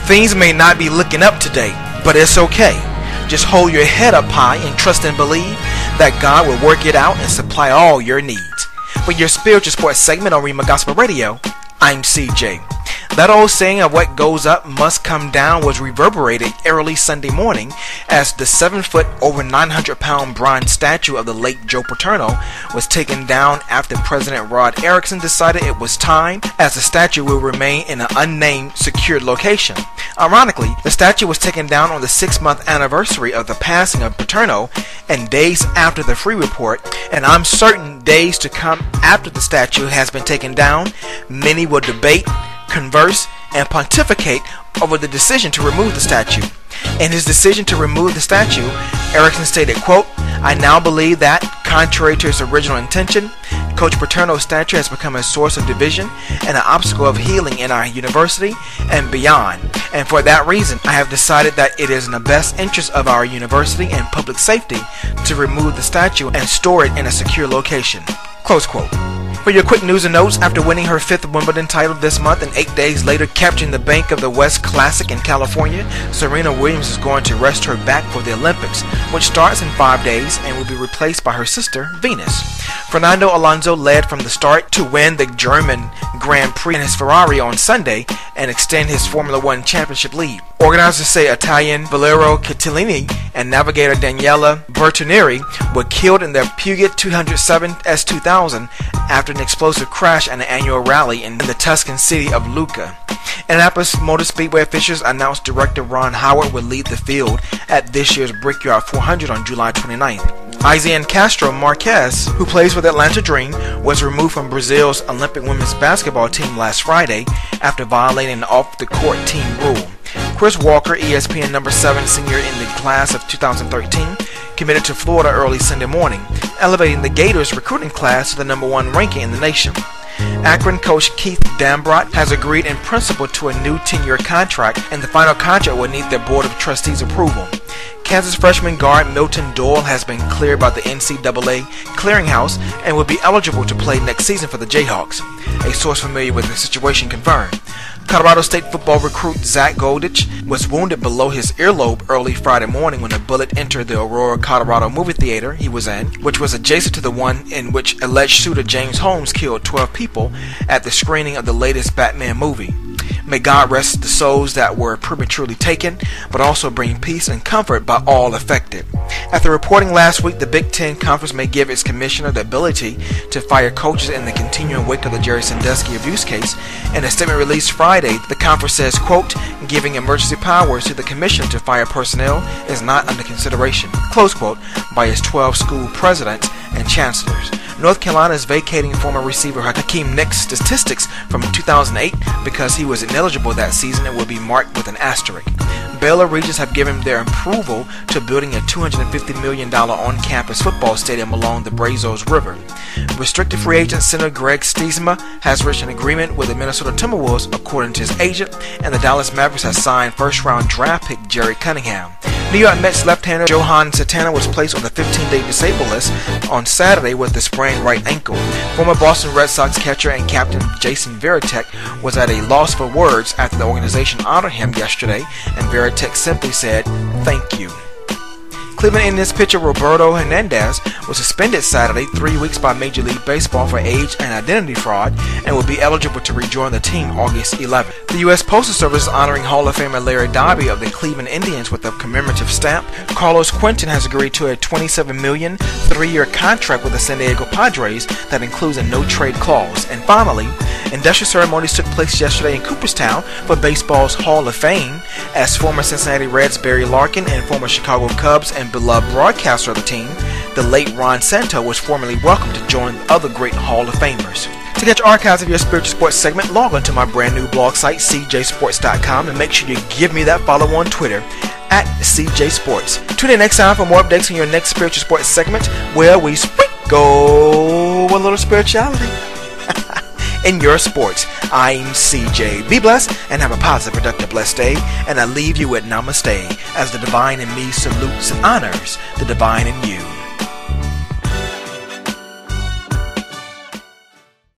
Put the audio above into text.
Things may not be looking up today, but it's okay. Just hold your head up high and trust and believe that God will work it out and supply all your needs. For your spiritual sports segment on Rhema Gospel Radio, I'm CJ. That old saying of what goes up must come down was reverberated early Sunday morning as the 7-foot, over 900-pound bronze statue of the late Joe Paterno was taken down after President Rod Erickson decided it was time, as the statue will remain in an unnamed, secured location. Ironically, the statue was taken down on the 6-month anniversary of the passing of Paterno and days after the Free Report, and I'm certain days to come after the statue has been taken down, many will debate, converse, and pontificate over the decision to remove the statue. In his decision to remove the statue, Erickson stated, quote, "I now believe that, contrary to its original intention, Coach Paterno's statue has become a source of division and an obstacle of healing in our university and beyond. And for that reason, I have decided that it is in the best interest of our university and public safety to remove the statue and store it in a secure location." Close quote. For your quick news and notes, after winning her 5th Wimbledon title this month and 8 days later capturing the Bank of the West Classic in California, Serena Williams is going to rest her back for the Olympics, which starts in 5 days and will be replaced by her sister, Venus. Fernando Alonso led from the start to win the German Grand Prix in his Ferrari on Sunday and extend his Formula One championship lead. Organizers say Italian Valerio Cattilini and navigator Daniela Bertonieri were killed in their Puget 207 S2000 after an explosive crash at an annual rally in the Tuscan city of Lucca. Indianapolis Motor Speedway officials announced director Ron Howard will lead the field at this year's Brickyard 400 on July 29th. Isiane Castro Marquez, who plays for the Atlanta Dream, was removed from Brazil's Olympic women's basketball team last Friday after violating an off-the-court team rule. Chris Walker, ESPN number 7 senior in the class of 2013, committed to Florida early Sunday morning, elevating the Gators recruiting class to the number 1 ranking in the nation. Akron coach Keith Dambrot has agreed in principle to a new 10-year contract, and the final contract will need their Board of Trustees approval. Kansas freshman guard Milton Doyle has been cleared by the NCAA clearinghouse and will be eligible to play next season for the Jayhawks. A source familiar with the situation confirmed. Colorado State football recruit Zach Goldich was wounded below his earlobe early Friday morning when a bullet entered the Aurora, Colorado movie theater he was in, which was adjacent to the one in which alleged shooter James Holmes killed 12 people at the screening of the latest Batman movie. May God rest the souls that were prematurely taken, but also bring peace and comfort by all affected. After reporting last week, the Big Ten Conference may give its commissioner the ability to fire coaches in the continuing wake of the Jerry Sandusky abuse case. In a statement released Friday, the conference says, quote, "Giving emergency powers to the commissioner to fire personnel is not under consideration," close quote, by its 12 school presidents and chancellors. North Carolina is vacating former receiver Hakeem Nick's statistics from 2008 because he was ineligible that season and will be marked with an asterisk. Baylor Regents have given their approval to building a $250 million on-campus football stadium along the Brazos River. Restricted free agent center Greg Stiesma has reached an agreement with the Minnesota Timberwolves, according to his agent, and the Dallas Mavericks has signed first-round draft pick Jerry Cunningham. New York Mets left-hander Johan Santana was placed on the 15-day disabled list on Saturday with a sprained right ankle. Former Boston Red Sox catcher and captain Jason Varitek was at a loss for words after the organization honored him yesterday, and Varitek simply said, "Thank you." Cleveland Indians pitcher Roberto Hernandez was suspended Saturday 3 weeks by Major League Baseball for age and identity fraud and will be eligible to rejoin the team August 11th. The U.S. Postal Service is honoring Hall of Famer Larry Doby of the Cleveland Indians with a commemorative stamp. Carlos Quentin has agreed to a $27 million 3-year contract with the San Diego Padres that includes a no-trade clause. And finally, induction ceremonies took place yesterday in Cooperstown for baseball's Hall of Fame as former Cincinnati Reds Barry Larkin and former Chicago Cubs and beloved broadcaster of the team, the late Ron Santo, was formally welcomed to join other great Hall of Famers. To catch archives of your spiritual sports segment, log on to my brand new blog site, CEEJAYSports.com, and make sure you give me that follow on Twitter at CJ Sports. Tune in next time for more updates on your next spiritual sports segment, where we sprinkle a little spirituality in your sports. I'm CJ. Be blessed and have a positive, productive, blessed day. And I leave you with namaste as the divine in me salutes and honors the divine in you.